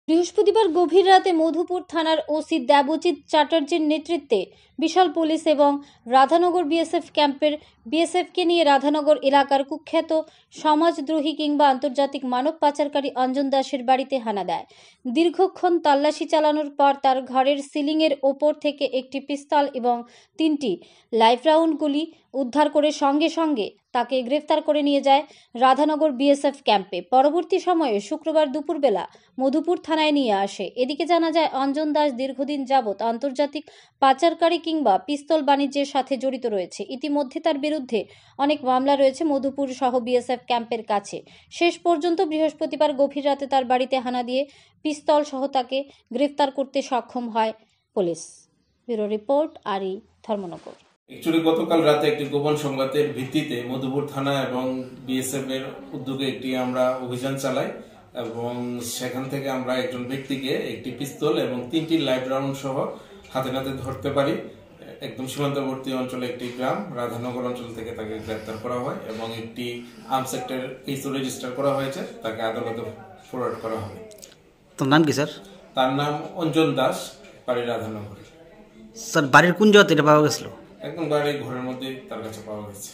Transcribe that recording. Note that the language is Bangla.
বৃহস্পতিবার গভীর রাতে মধুপুর থানার ওসি দেবজিৎ চ্যাটার্জির নেতৃত্বে বিশাল পুলিশ এবং রাধানগর বিএসএফকে নিয়ে রাধানগর এলাকার কুখ্যাত সমাজদ্রোহী কিংবা আন্তর্জাতিক মানব পাচারকারী অঞ্জন দাসের বাড়িতে হানা দেয়। দীর্ঘক্ষণ তল্লাশি চালানোর পর তার ঘরের সিলিংয়ের ওপর থেকে একটি পিস্তল এবং 3টি লাইভ রাউন্ড গুলি উদ্ধার করে সঙ্গে সঙ্গে তাকে গ্রেফতার করে নিয়ে যায় রাধানগর বিএসএফ ক্যাম্পে। পরবর্তী সময়ে শুক্রবার দুপুরবেলা মধুপুর থানায় নিয়ে আসে। এদিকে জানা যায় অঞ্জন দাস দীর্ঘদিন যাবৎ আন্তর্জাতিক পাচারকারী কিংবা পিস্তল বাণিজ্যের সাথে জড়িত রয়েছে। ইতিমধ্যে তার বিরুদ্ধে অনেক মামলা রয়েছে মধুপুর সহ বিএসএফ ক্যাম্পের কাছে। শেষ পর্যন্ত বৃহস্পতিবার গভীর রাতে তার বাড়িতে হানা দিয়ে পিস্তল সহ তাকে গ্রেফতার করতে সক্ষম হয় পুলিশ। ব্যুরো রিপোর্ট, আরি, ধর্মনগর। অ্যাকচুয়ালি গতকাল রাতে একটি গোপন সংবাদের ভিত্তিতে মধুপুর থানা এবং বিএসএফ এর উদ্যোগে একটি আমরা অভিযান চালাই এবং সেখান থেকে আমরা একজন ব্যক্তিকে একটি পিস্তল এবং 3টি লাইভ রাউন্ড সহ হাতে নাতে ধরতে পারি। একদম সীমান্তবর্তী অঞ্চলে একটি গ্রাম রাধানগর অঞ্চল থেকে তাকে গ্রেপ্তার করা হয় এবং একটি আর্মস অ্যাক্টের কেস রেজিস্টার করা হয়েছে, তাকে আদালতে ফরওয়ার্ড করা হবে। তার নাম কি স্যার? তার নাম অঞ্জন দাস, বাড়ি রাধানগর। স্যার বাড়ির কোন জায়গাতে এটা পাওয়া গেছিল? একদম বাড়ির ঘরের মধ্যে তার কাছে পাওয়া গেছে।